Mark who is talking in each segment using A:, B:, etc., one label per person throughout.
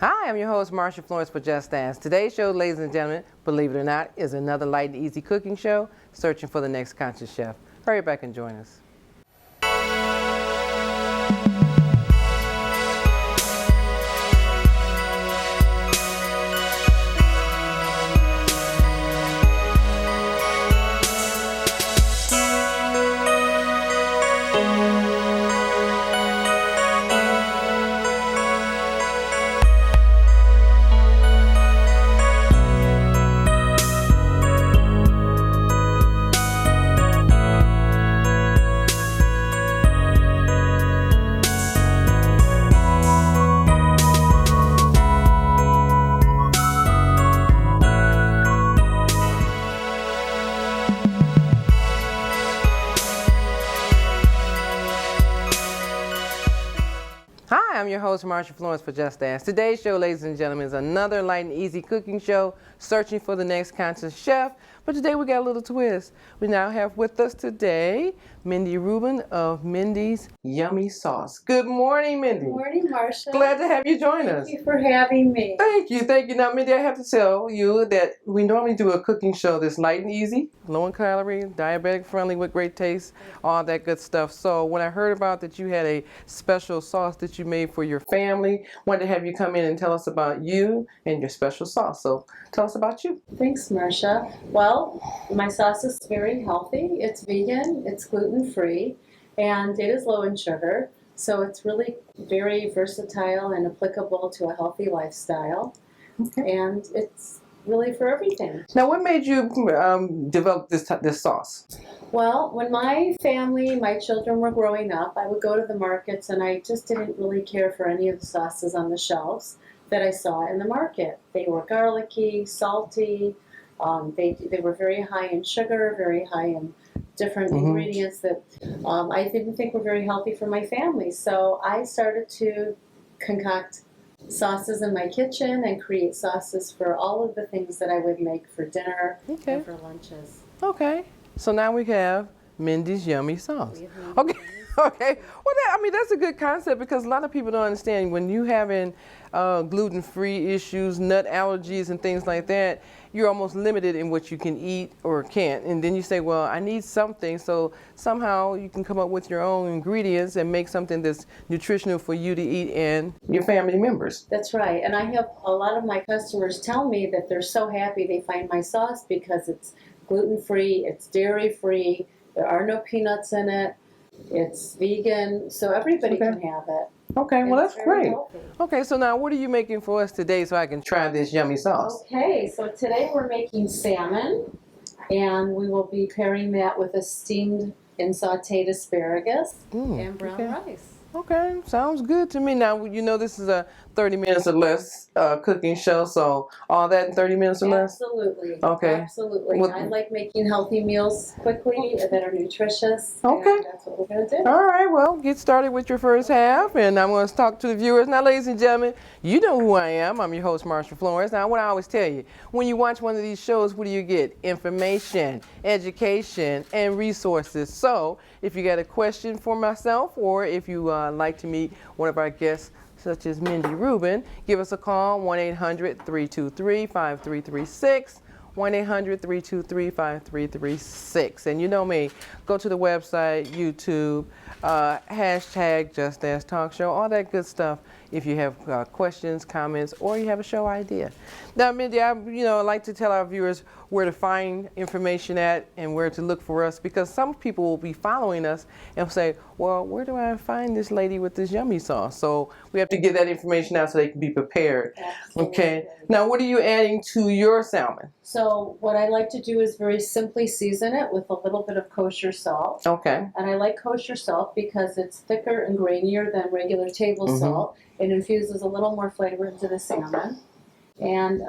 A: Hi, I'm your host, Marsha Florence for Just Dance. Today's show, ladies and gentlemen, believe it or not, is another light and easy cooking show, searching for the next conscious chef. Hurry back and join us. Hi, I'm your host, Marsha Florence for Just Dance. Today's show, ladies and gentlemen, is another light and easy cooking show, searching for the next conscious chef. But today we got a little twist. We now have with us today Mindy Ruben of Mindy's Yummy Sauce. Good morning, Mindy.
B: Good morning, Marsha.
A: Glad to have you join us.
B: Thank you for having me.
A: Thank you, thank you. Now, Mindy, I have to tell you that we normally do a cooking show that's light and easy, low in calorie, diabetic friendly with great taste, all that good stuff. So when I heard about that you had a special sauce that you made for your family, wanted to have you come in and tell us about you and your special sauce. So tell us about you.
B: Thanks, Marsha. Well, my sauce is very healthy. It's vegan, it's gluten-free, and it is low in sugar. So it's really very versatile and applicable to a healthy lifestyle. Okay. And it's really for everything.
A: Now, what made you develop this sauce?
B: Well, when my family, my children were growing up, I would go to the markets and I just didn't really care for any of the sauces on the shelves that I saw in the market. They were garlicky, salty, they were very high in sugar, very high in different ingredients that I didn't think were very healthy for my family. So I started to concoct sauces in my kitchen and create sauces for all of the things that I would make for dinner and for lunches.
A: Okay. So now we have Mindy's Yummy Sauce. Okay. Okay. Well, that's a good concept because a lot of people don't understand when you having gluten-free issues, nut allergies, and things like that. You're almost limited in what you can eat or can't. And then you say, well, I need something. So somehow you can come up with your own ingredients and make something that's nutritional for you to eat and your family members.
B: That's right. And I have a lot of my customers tell me that they're so happy they find my sauce because it's gluten-free, it's dairy-free, there are no peanuts in it, it's vegan, so everybody can have it.
A: Okay, well that's great.
B: Healthy.
A: Okay, so now what are you making for us today so I can try this yummy sauce?
B: Okay, so today we're making salmon, and we will be pairing that with a steamed and sauteed asparagus and brown rice.
A: Okay, sounds good to me. Now, you know this is a 30 minutes or less cooking show, so all that in 30 minutes or less?
B: Absolutely.
A: Okay.
B: Absolutely. I like making healthy meals quickly that are nutritious.
A: Okay.
B: And that's what we're going to do.
A: All right, well, get started with your first half, and I'm going to talk to the viewers. Now, ladies and gentlemen, you know who I am. I'm your host, Marsha Florence. Now, what I always tell you, when you watch one of these shows, what do you get? Information, education, and resources. So, if you got a question for myself, or if you like to meet one of our guests, such as Mindy Ruben, give us a call, 1-800-323-5336, 1-800-323-5336. And you know me, go to the website, YouTube, hashtag Just Dance Talk Show, all that good stuff if you have questions, comments, or you have a show idea. Now, Mindy, I like to tell our viewers where to find information at and where to look for us, because some people will be following us and say, well, where do I find this lady with this yummy sauce? So we have to get that information out so they can be prepared.
B: Absolutely.
A: Okay. Now, what are you adding to your salmon?
B: So what I like to do is very simply season it with a little bit of kosher salt.
A: Okay.
B: And I like kosher salt because it's thicker and grainier than regular table salt. It infuses a little more flavor into the salmon. And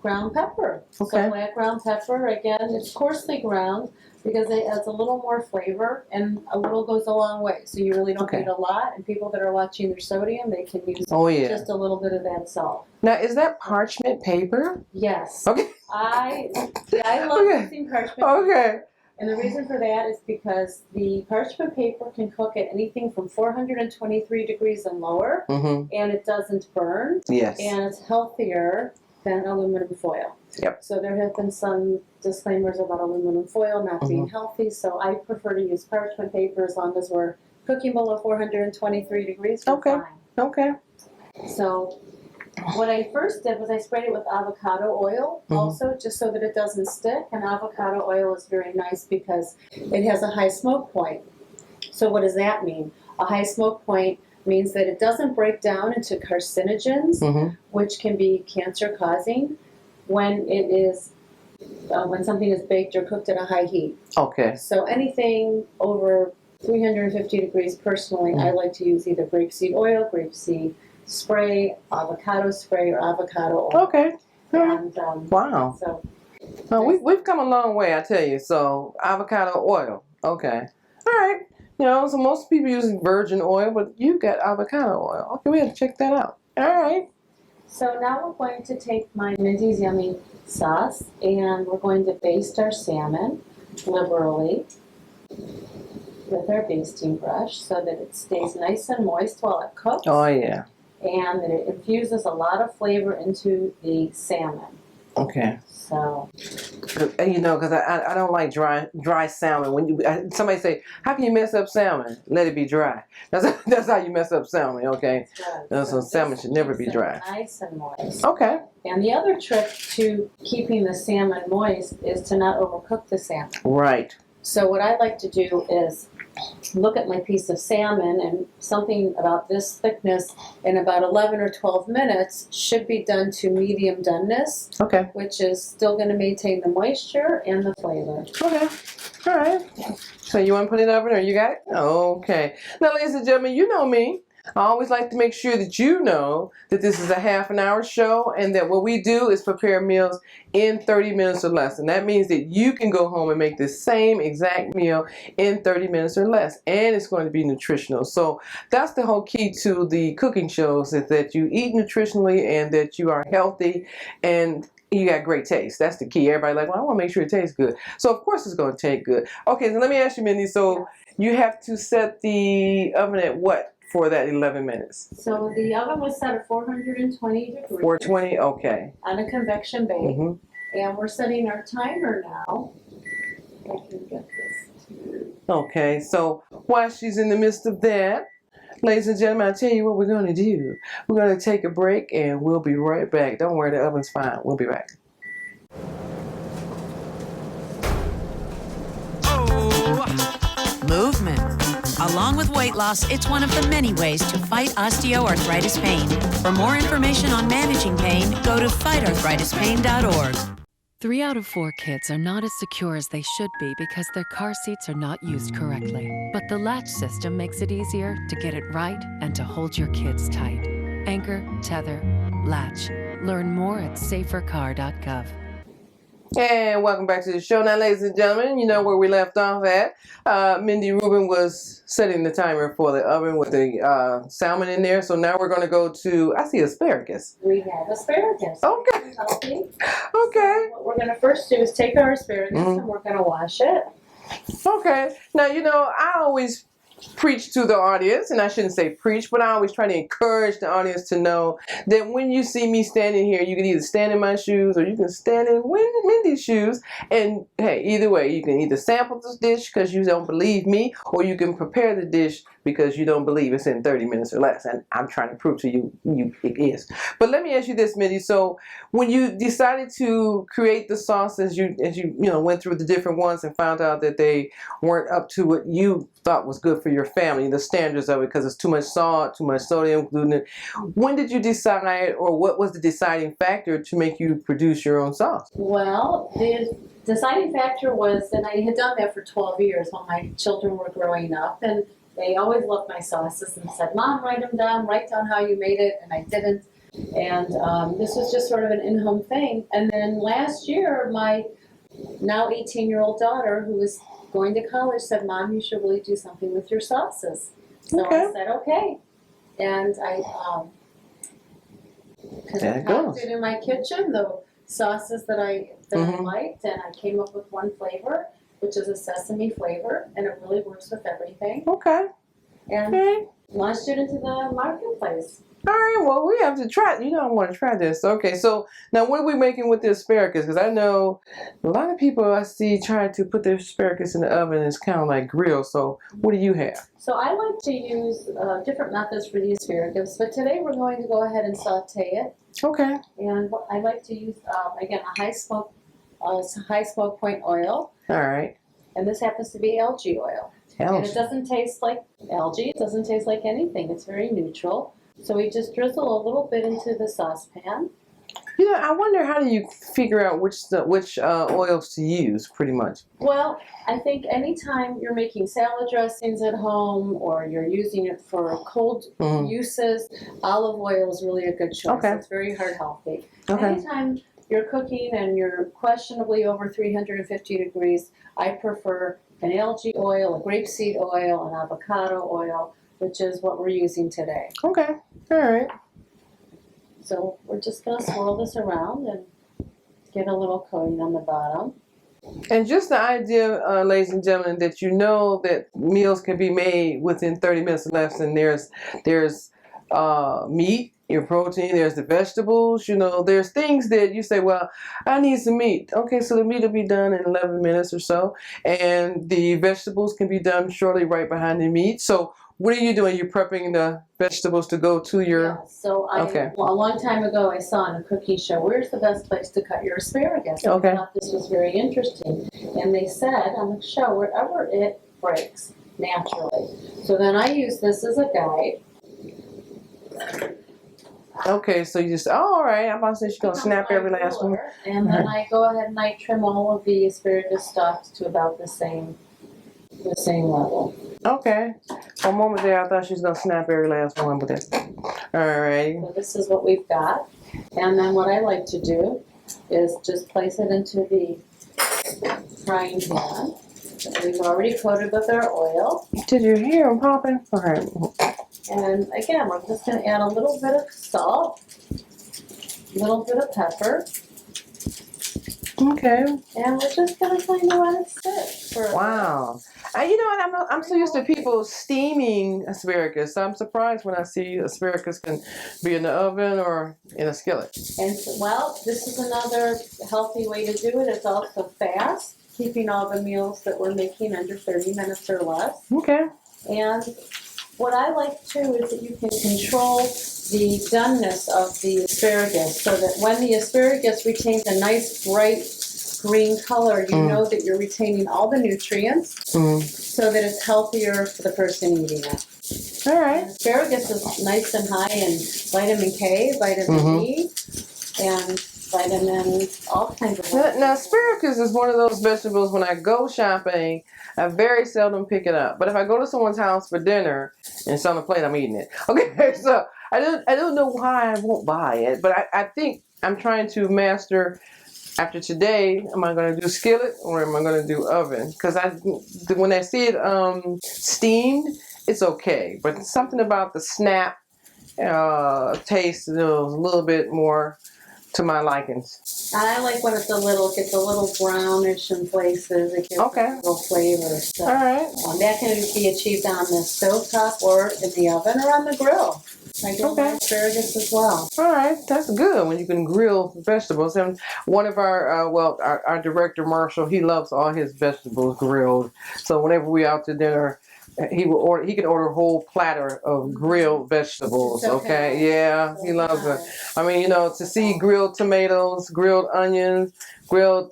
B: ground pepper.
A: Okay.
B: So black ground pepper, again, it's coarsely ground because it adds a little more flavor, and a little goes a long way. So you really don't need a lot, and people that are watching their sodium, they can use just a little bit of that salt.
A: Now, is that parchment paper?
B: Yes.
A: Okay.
B: I love using parchment paper.
A: Okay.
B: And the reason for that is because the parchment paper can cook at anything from 423 degrees and lower, and it doesn't burn,
A: Yes.
B: and it's healthier than aluminum foil.
A: Yep.
B: So there have been some disclaimers about aluminum foil not being healthy, so I prefer to use parchment paper as long as we're cooking below 423 degrees. We're fine.
A: Okay.
B: So what I first did was I sprayed it with avocado oil also, just so that it doesn't stick. And avocado oil is very nice because it has a high smoke point. So what does that mean? A high smoke point means that it doesn't break down into carcinogens, which can be cancer causing when it is when something is baked or cooked at a high heat.
A: Okay.
B: So anything over 350 degrees, personally, I like to use either grapeseed oil, grapeseed spray, avocado spray, or avocado oil.
A: Okay.
B: And,
A: Wow.
B: So
A: we've come a long way, I tell you. So avocado oil. Okay. All right. You know, so most people use virgin oil, but you got avocado oil. Okay, we have to check that out. All right.
B: So now we're going to take my Mindy's Yummy sauce and we're going to baste our salmon liberally with our basting brush so that it stays nice and moist while it cooks.
A: Oh, yeah.
B: And that it infuses a lot of flavor into the salmon.
A: Okay.
B: So,
A: you know, because I don't like dry salmon. When somebody say, how can you mess up salmon? Let it be dry. That's how you mess up salmon. Okay. So salmon should never be dry.
B: Nice and moist.
A: Okay.
B: And the other trick to keeping the salmon moist is to not overcook the salmon.
A: Right.
B: So what I like to do is look at my piece of salmon, and something about this thickness in about 11 or 12 minutes should be done to medium doneness,
A: Okay.
B: which is still going to maintain the moisture and the flavor.
A: Okay. All right. So you want to put it in the oven, or you got it? Okay. Now, ladies and gentlemen, you know me. I always like to make sure that you know that this is a half-an-hour show and that what we do is prepare meals in 30 minutes or less. And that means that you can go home and make the same exact meal in 30 minutes or less. And it's going to be nutritional. So that's the whole key to the cooking shows, is that you eat nutritionally and that you are healthy and you got great taste. That's the key. Everybody like, well, I want to make sure it tastes good. So of course it's going to taste good. Okay, so let me ask you, Mindy. So you have to set the oven at what for that 11 minutes?
B: So the oven was set at 420 degrees.
A: 420, okay.
B: On a convection bake. And we're setting our timer now. If I can get this.
A: Okay, so while she's in the midst of that, ladies and gentlemen, I'll tell you what we're going to do. We're going to take a break and we'll be right back. Don't worry, the oven's fine. We'll be back.
C: Movement. Along with weight loss, it's one of the many ways to fight osteoarthritis pain. For more information on managing pain, go to fightarthritispain.org.
D: 3 out of 4 kids are not as secure as they should be because their car seats are not used correctly. But the latch system makes it easier to get it right and to hold your kids tight. Anchor, tether, latch. Learn more at safercar.gov.
A: And welcome back to the show. Now, ladies and gentlemen, you know where we left off at. Mindy Ruben was setting the timer for the oven with the salmon in there. So now we're going to go to, I see asparagus.
B: We have asparagus.
A: Okay.
B: Healthy.
A: Okay.
B: So what we're going to first do is take our asparagus and we're going to wash it.
A: Okay. Now, you know, I always preach to the audience, and I shouldn't say preach, but I always try to encourage the audience to know that when you see me standing here, you can either stand in my shoes or you can stand in Mindy's shoes, and hey, either way, you can either sample this dish because you don't believe me, or you can prepare the dish because you don't believe it's in 30 minutes or less, and I'm trying to prove to you it is. But let me ask you this, Mindy. So when you decided to create the sauce, as you went through the different ones and found out that they weren't up to what you thought was good for your family, the standards of it, because it's too much salt, too much sodium, gluten. When did you decide, or what was the deciding factor to make you produce your own sauce?
B: Well, the deciding factor was, and I had done that for 12 years while my children were growing up, and they always loved my sauces and said, Mom, write them down, write down how you made it, and I didn't. And this was just sort of an in-home thing. And then last year, my now 18-year-old daughter, who was going to college, said, Mom, you should really do something with your sauces. So I said, okay. And I concocted in my kitchen the sauces that I liked, and I came up with one flavor. which is a sesame flavor, and it really works with everything.
A: Okay.
B: And
A: Okay.
B: launched it into the marketplace.
A: All right, well, we have to try. I want to try this. Okay, so now what are we making with the asparagus? Because I know a lot of people I see try to put their asparagus in the oven and it's kind of like grilled. So what do you have?
B: So I like to use different methods for the asparagus, but today we're going to go ahead and saute it.
A: Okay.
B: And I like to use, again, a high smoke point oil,
A: All right.
B: and this happens to be algae oil. And
A: Algae.
B: it doesn't taste like algae, it doesn't taste like anything, it's very neutral. So we just drizzle a little bit into the saucepan.
A: I wonder how do you figure out which oils to use, pretty much.
B: Well, I think anytime you're making salad dressings at home or you're using it for cold uses, olive oil is really a good choice.
A: Okay.
B: It's very heart healthy.
A: Okay.
B: Anytime you're cooking and you're questionably over 350 degrees, I prefer an algae oil, a grapeseed oil, an avocado oil, which is what we're using today.
A: Okay. All right.
B: So we're just going to swirl this around and get a little coating on the bottom.
A: And just the idea, ladies and gentlemen, that you know that meals can be made within 30 minutes or less, and there's meat, your protein, there's the vegetables, there's things that you say, well, I need some meat. Okay, so the meat will be done in 11 minutes or so, and the vegetables can be done shortly right behind the meat. So what are you doing? You're prepping the vegetables to go to your...
B: Yeah, so a long time ago I saw on a cooking show, where's the best place to cut your asparagus? And
A: Okay.
B: I thought this was very interesting. And they said on the show, wherever it breaks naturally. So then I use this as a guide.
A: Okay, so you just... Oh, all right. I'm about to say she's going to snap every last one.
B: And then I go ahead and I trim all of the asparagus stalks to about the same level.
A: Okay. For a moment there, I thought she was going to snap every last one, but that's... All right.
B: So this is what we've got. And then what I like to do is just place it into the frying pan. We've already coated with our oil.
A: Did you hear them popping? All right.
B: And again, we're just going to add a little bit of salt, a little bit of pepper,
A: Okay.
B: and we're just going to kind of let it sit for a
A: Wow. You know what? I'm so used to people steaming asparagus. So I'm surprised when I see asparagus can be in the oven or in a skillet.
B: And well, this is another healthy way to do it. It's also fast, keeping all the meals that we're making under 30 minutes or less.
A: Okay.
B: And what I like too is that you can control the doneness of the asparagus so that when the asparagus retains a nice bright green color, you know that you're retaining all the nutrients so that it's healthier for the person eating it.
A: All right.
B: Asparagus is nice and high in vitamin K, vitamin E, and vitamin, all kinds of
A: Now, asparagus is one of those vegetables when I go shopping, I very seldom pick it up. But if I go to someone's house for dinner and it's on the plate, I'm eating it. Okay, so I don't know why I won't buy it, but I think I'm trying to master. After today, am I going to do skillet or am I going to do oven? Because when I see it steamed, it's okay. But something about the snap taste is a little bit more to my likings.
B: I like when it gets a little brownish in places. It gives a little flavor. So,
A: all right.
B: That can be achieved on the stovetop or in the oven or on the grill. I grill my asparagus as well.
A: All right, that's good when you can grill vegetables. And one of our director Marshall, he loves all his vegetables grilled. So whenever we out to dinner, he can order a whole platter of grilled vegetables. Okay, yeah, he loves it. I mean, to see grilled tomatoes, grilled onions, grilled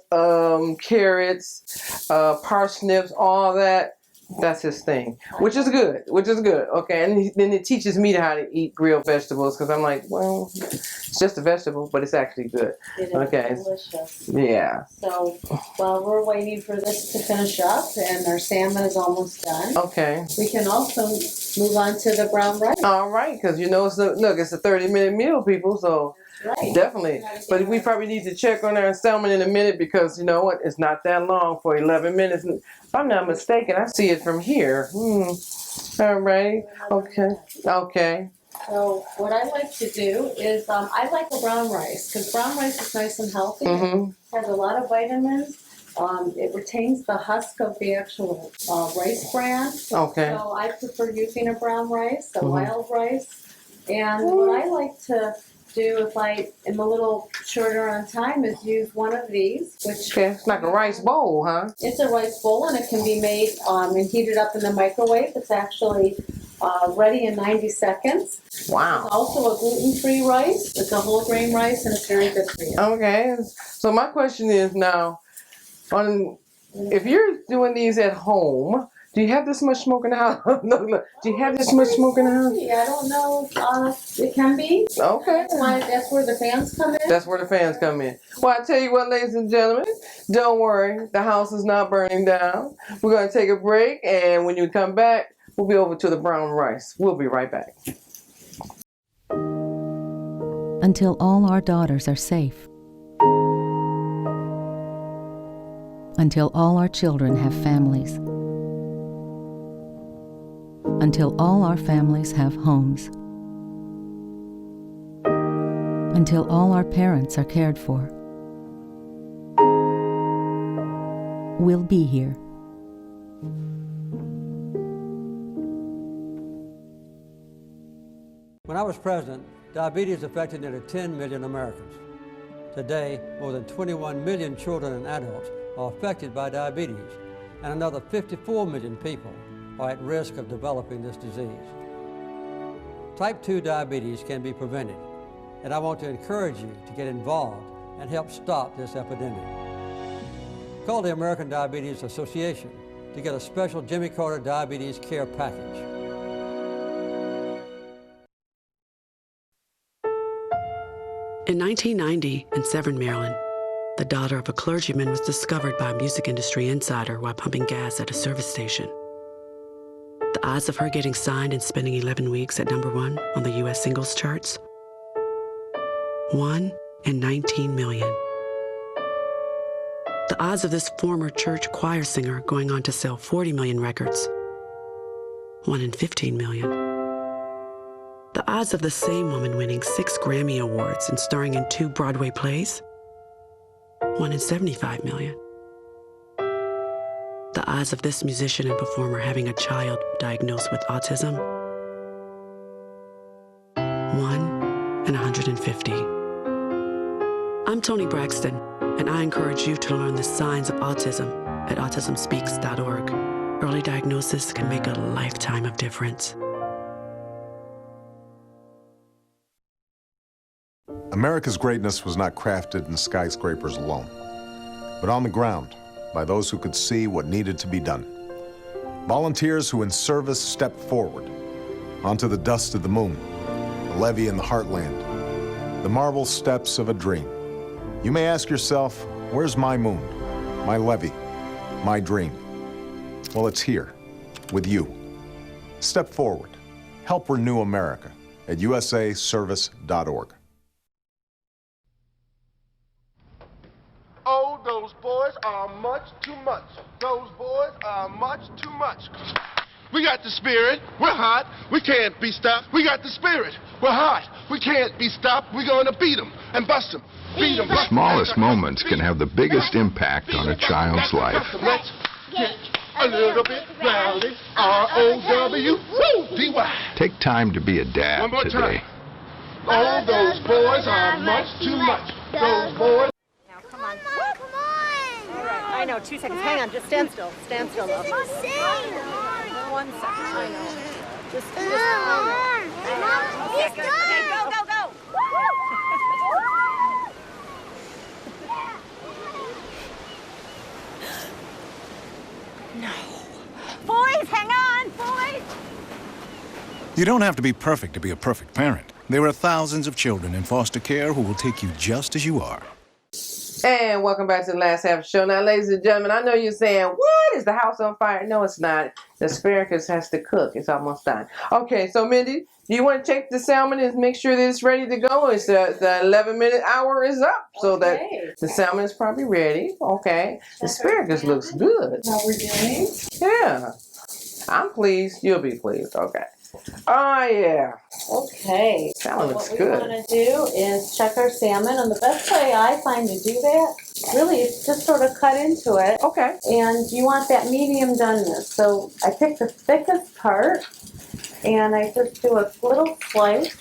A: carrots, parsnips, all that. That's his thing, which is good. Okay, and then it teaches me how to eat grilled vegetables because I'm like, well, it's just a vegetable, but it's actually good.
B: It is delicious.
A: Yeah.
B: So while we're waiting for this to finish up and our salmon is almost done,
A: okay,
B: we can also move on to the brown rice.
A: All right, because it's a 30-minute meal, people. So
B: Right.
A: definitely. But we probably need to check on our salmon in a minute because you know what? It's not that long for 11 minutes. If I'm not mistaken, I see it from here. All right. Okay.
B: So what I like to do is I like the brown rice because brown rice is nice and healthy. It has a lot of vitamins, it retains the husk of the actual rice bran.
A: Okay.
B: So I prefer using a brown rice, a wild rice. And what I like to do if I am a little shorter on time is use one of these, which
A: Okay, it's like a rice bowl, huh?
B: it's a rice bowl and it can be made and heated up in the microwave. It's actually ready in 90 seconds.
A: Wow.
B: It's also a gluten-free rice. It's a whole grain rice and it's very good for you.
A: Okay, so my question is now, if you're doing these at home, do you have this much smoke in the house? Look, do you have this much smoke in the house?
B: I don't know. It can be.
A: Okay.
B: That's where the fans come in.
A: That's where the fans come in. Well, I tell you what, ladies and gentlemen, don't worry. The house is not burning down. We're going to take a break, and when you come back, we'll be over to the brown rice. We'll be right back.
E: Until all our daughters are safe. Until all our children have families. Until all our families have homes. Until all our parents are cared for. We'll be here.
F: When I was president, diabetes affected nearly 10 million Americans. Today, more than 21 million children and adults are affected by diabetes, and another 54 million people are at risk of developing this disease. Type 2 diabetes can be prevented, and I want to encourage you to get involved and help stop this epidemic. Call the American Diabetes Association to get a special Jimmy Carter Diabetes Care Package.
G: In 1990, in Severn, Maryland, the daughter of a clergyman was discovered by a music industry insider while pumping gas at a service station. The odds of her getting signed and spending 11 weeks at #1 on the U.S. singles charts? 1 in 19 million. The odds of this former church choir singer going on to sell 40 million records? 1 in 15 million. The odds of the same woman winning 6 Grammy Awards and starring in 2 Broadway plays? 1 in 75 million. The odds of this musician and performer having a child diagnosed with autism? 1 in 150. I'm Toni Braxton, and I encourage you to learn the signs of autism at autismspeaks.org. Early diagnosis can make a lifetime of difference.
H: America's greatness was not crafted in skyscrapers alone, but on the ground by those who could see what needed to be done. Volunteers who in service stepped forward onto the dust of the moon, the levee in the heartland, the marble steps of a dream. You may ask yourself, where's my moon, my levee, my dream? Well, it's here, with you. Step forward. Help renew America at usaservice.org.
I: Oh, those boys are much too much. Those boys are much too much. We got the spirit. We're hot. We can't be stopped. We got the spirit. We're hot. We can't be stopped. We're going to beat them and bust them. Beat them.
J: The smallest moments can have the biggest impact on a child's life.
I: Let's get a little bit rowdy. R-O-W-D-Y.
J: Take time to be a dad
I: One more
J: today.
I: time. Oh, those boys are much too much. Those boys.
K: Come on. All right. I know. 2 seconds. Hang on. Just stand still. Stand still, love. 1 second. I know. Just I know. Okay, good. Okay, go, go, go. No. Boys, hang on, boys.
L: You don't have to be perfect to be a perfect parent. There are thousands of children in foster care who will take you just as you are.
A: And welcome back to the last half of the show. Now, ladies and gentlemen, I know you're saying, what? Is the house on fire? No, it's not. The asparagus has to cook. It's almost done. Okay, so Mindy, do you want to check the salmon and make sure that it's ready to go? It's the 11-minute hour is up, so that the salmon is probably ready. Okay. The asparagus looks good.
B: How we're doing?
A: Yeah. I'm pleased. You'll be pleased. Okay. Oh, yeah.
B: Okay.
A: Salmon
B: So
A: looks
B: what
A: good.
B: we want to do is check our salmon, and the best way I find to do that really it's just sort of cut into it.
A: Okay.
B: And you want that medium doneness. So I pick the thickest part and I just do a little slice.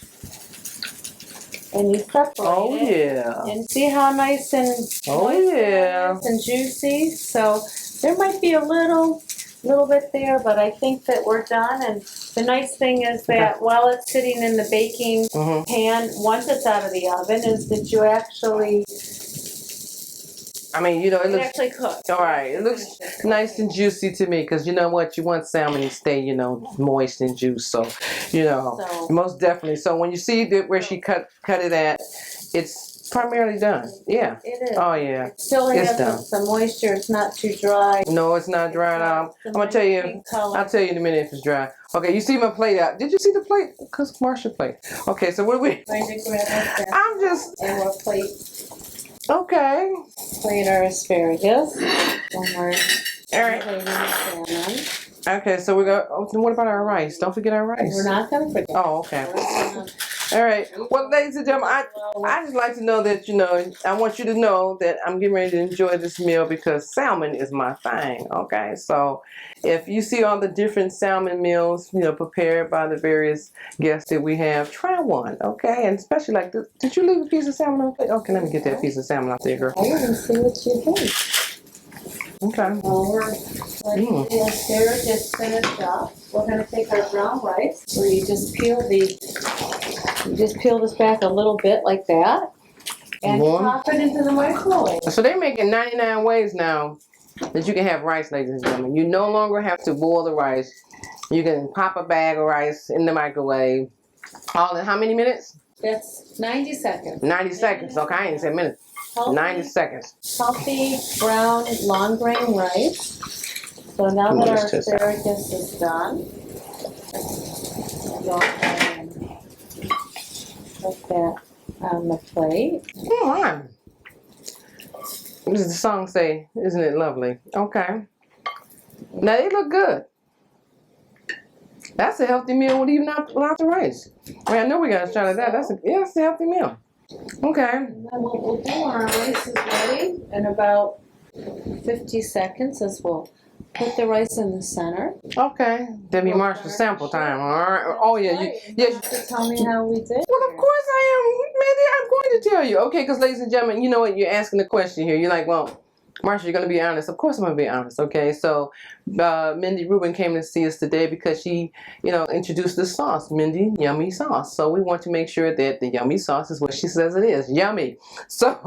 B: And you separate it. And see how nice and nice and juicy. So there might be a little bit there, but I think that we're done. And the nice thing is that while it's sitting in the baking pan, once it's out of the oven, is that you actually,
A: I mean, you know, it looks
B: actually cooked.
A: All right, it looks nice and juicy to me because you know what, you want salmon to stay, you know, moist and juice. So, you know, most definitely. So when you see that where she cut it at, it's primarily done. Yeah.
B: It is.
A: Oh yeah.
B: It still has some moisture. It's not too dry.
A: No, it's not dried out. I'm gonna tell you. I'll tell you in a minute if it's dry. Okay, you see my plate out. Did you see the plate? Cause Marsha plate. Okay, so what do we? I'm just.
B: And we'll plate.
A: Okay.
B: Plate our asparagus. And our
A: salmon. Okay, so we got. Oh, what about our rice? Don't forget our rice.
B: We're not gonna forget.
A: Oh, okay. All right. Well, ladies and gentlemen, I just like to know that, you know, I want you to know that I'm getting ready to enjoy this meal because salmon is my thing, okay? So if you see all the different salmon meals, you know, prepared by the various guests that we have, try one, okay? And especially like this. Did you leave a piece of salmon on the plate? Okay, let me get that piece of salmon out there, girl.
B: I didn't see what you did.
A: Okay.
B: Well, we're letting the asparagus finish up. We're going to take our brown rice, where you just peel this back a little bit like that, and pop it into the microwave.
A: So they're making 99 ways now that you can have rice, ladies and gentlemen. You no longer have to boil the rice. You can pop a bag of rice in the microwave. All in how many minutes?
B: That's 90 seconds.
A: 90 seconds. Okay, I ain't said minutes. 90 seconds.
B: Healthy, brown, long grain rice. So now that our asparagus is done, go ahead and put that on the plate.
A: Come on. What does the song say? Isn't it lovely? Okay. Now they look good. That's a healthy meal without the rice. I mean, I know we got a shot of that. That's a healthy meal. Okay.
B: And then what we'll do when our rice is ready in about 50 seconds is we'll put the rice in the center.
A: Okay. Debbie Marshall sample time. All right. Oh yeah.
B: You have to tell me how we did.
A: Well, of course I am. Maybe I'm going to tell you. Okay, because ladies and gentlemen, you know what? You're asking the question here. You're like, well, Marsha, you're going to be honest. Of course I'm going to be honest, okay? So Mindy Ruben came to see us today because she, you know, introduced the sauce, Mindy Yummy Sauce. So we want to make sure that the yummy sauce is what she says it is, yummy. So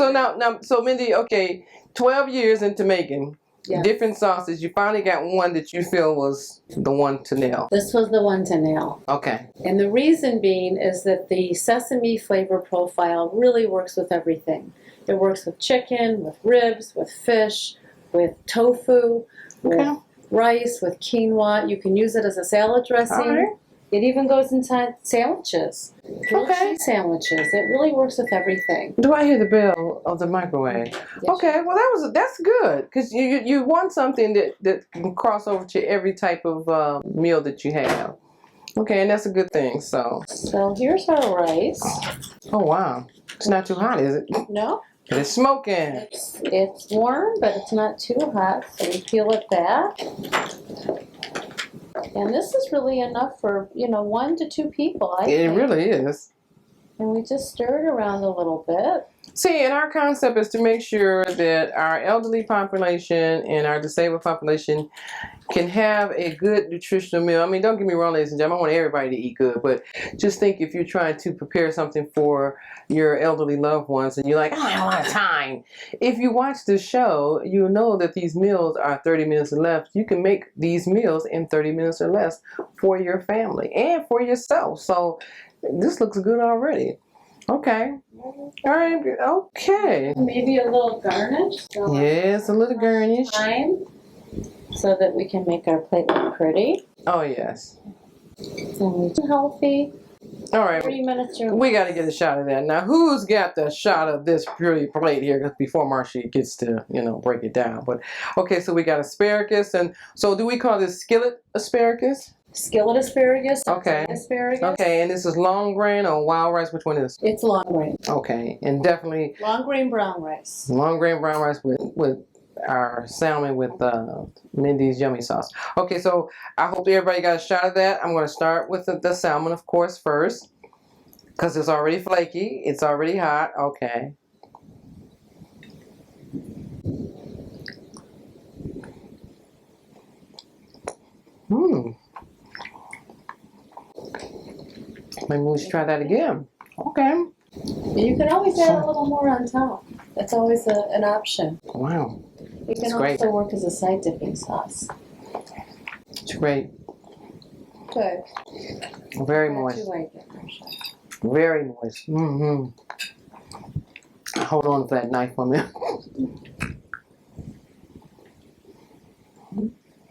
A: now, Mindy, okay, 12 years into making different sauces, you finally got one that you feel was the one to nail.
B: This was the one to nail.
A: Okay.
B: And the reason being is that the sesame flavor profile really works with everything. It works with chicken, with ribs, with fish, with tofu, with rice, with quinoa. You can use it as a salad dressing.
A: All right.
B: It even goes inside sandwiches, grilled cheese sandwiches. It really works with everything.
A: Do I hear the bell of the microwave?
B: Yes.
A: Okay, well that's good because you want something that can cross over to every type of meal that you have. Okay, and that's a good thing. So
B: here's our rice.
A: Oh wow, it's not too hot, is it?
B: No.
A: It's smoking.
B: It's warm, but it's not too hot. So we peel it back. And this is really enough for, 1 to 2 people, I think.
A: It really is.
B: And we just stir it around a little bit.
A: See, and our concept is to make sure that our elderly population and our disabled population can have a good nutritional meal. I mean, don't get me wrong, ladies and gentlemen, I want everybody to eat good, but just think if you're trying to prepare something for your elderly loved ones and you're like, I don't have a lot of time. If you watch the show, you'll know that these meals are 30 minutes or less. You can make these meals in 30 minutes or less for your family and for yourself. So this looks good already. Okay. All right. Okay.
B: Maybe a little garnish.
A: Yes, a little garnish.
B: Time so that we can make our plate look pretty.
A: Oh, yes.
B: And we healthy.
A: All right.
B: 30 minutes.
A: We got to get a shot of that. Now, who's got the shot of this pretty plate here before Marcia gets to, break it down? But okay, so we got asparagus. And so do we call this skillet asparagus?
B: skillet asparagus,
A: Okay.
B: asparagus.
A: Okay, and this is long grain or wild rice? Which one is?
B: It's long grain.
A: Okay, and definitely
B: Long grain brown rice.
A: long grain brown rice with our salmon with Mindy's yummy sauce. Okay, so I hope everybody got a shot of that. I'm going to start with the salmon, of course, first, because it's already flaky. It's already hot. Okay. Maybe we should try that again. Okay.
B: You can always add a little more on top. That's always an option.
A: Wow.
B: It can
A: It's
B: also
A: great.
B: work as a side dipping sauce.
A: It's great.
B: Good.
A: Very
B: Glad
A: moist.
B: you like it, Marcia.
A: Very moist. Hold on to that knife for a minute.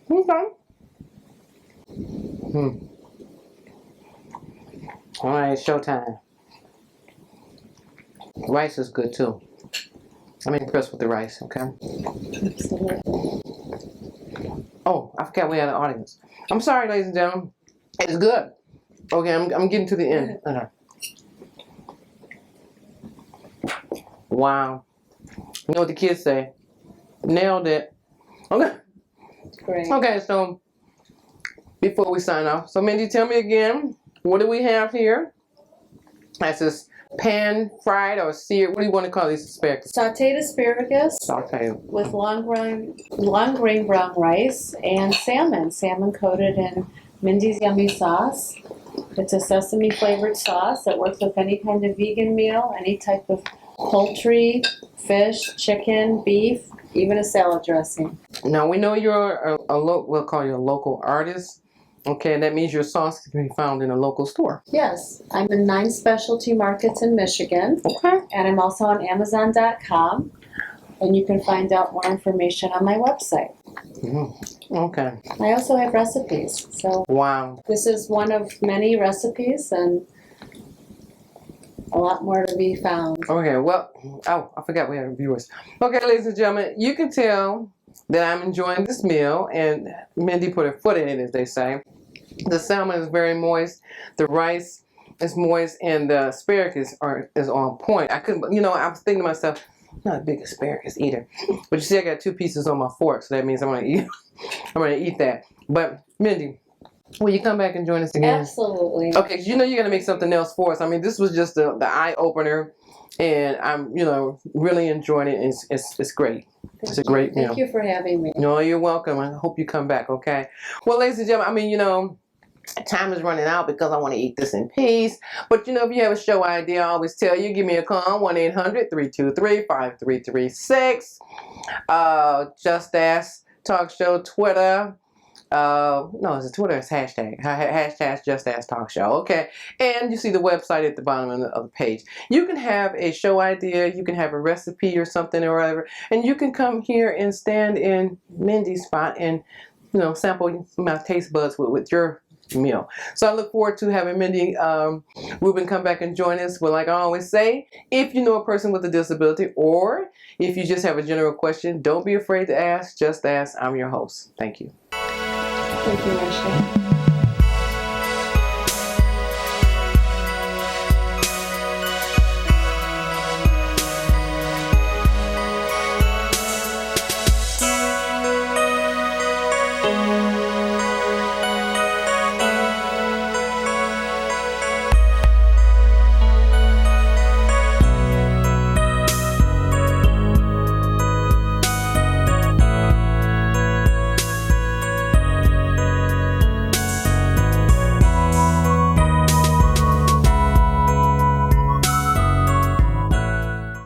A: Okay. All right, showtime. Rice is good too. I'm impressed with the rice, okay?
B: Absolutely.
A: Oh, I forgot we had an audience. I'm sorry, ladies and gentlemen. It's good. Okay, I'm getting to the end. Okay. Wow. You know what the kids say? Nailed it. Okay.
B: Great.
A: Okay, so before we sign off, so Mindy, tell me again, what do we have here? That's this pan fried or seared. What do you want to call these asparagus?
B: Sauteed asparagus
A: Sauteed.
B: with long grain brown rice and salmon. Salmon coated in Mindy's yummy sauce. It's a sesame flavored sauce that works with any kind of vegan meal, any type of poultry, fish, chicken, beef, even a salad dressing.
A: Now we know you're we'll call you a local artist. Okay, and that means your sauce can be found in a local store.
B: Yes, I'm in 9 specialty markets in Michigan.
A: Okay.
B: And I'm also on Amazon.com. And you can find out more information on my website.
A: Okay.
B: I also have recipes. So
A: Wow.
B: this is one of many recipes and a lot more to be found.
A: Okay, well, oh, I forgot we had viewers. Okay, ladies and gentlemen, you can tell that I'm enjoying this meal, and Mindy put her foot in it, as they say. The salmon is very moist, the rice is moist, and the asparagus is on point. I couldn't, I was thinking to myself, I'm not a big asparagus eater, but you see, I got 2 pieces on my fork, so that means I'm gonna eat that. But Mindy, will you come back and join us again?
B: Absolutely.
A: Okay, 'cause you're gonna make something else for us. I mean, this was just the eye opener, and I'm really enjoying it. It's great. It's a great meal.
B: Thank you for having me.
A: No, you're welcome. I hope you come back. Okay. Well, ladies and gentlemen, I mean, time is running out because I want to eat this in peace. But if you have a show idea, I always tell you, give me a call, 1-800-323-5336. Just Ask Talk Show, Twitter. No, it's Twitter. It's hashtag. Hashtag Just Ask Talk Show. Okay. And you see the website at the bottom of the page. You can have a show idea. You can have a recipe or something or whatever. And you can come here and stand in Mindy's spot and, sample my taste buds with your meal. So I look forward to having Mindy Ruben come back and join us. But like I always say, if you know a person with a disability or if you just have a general question, don't be afraid to ask. Just ask. I'm your host. Thank you.
B: Thank you, Marcia.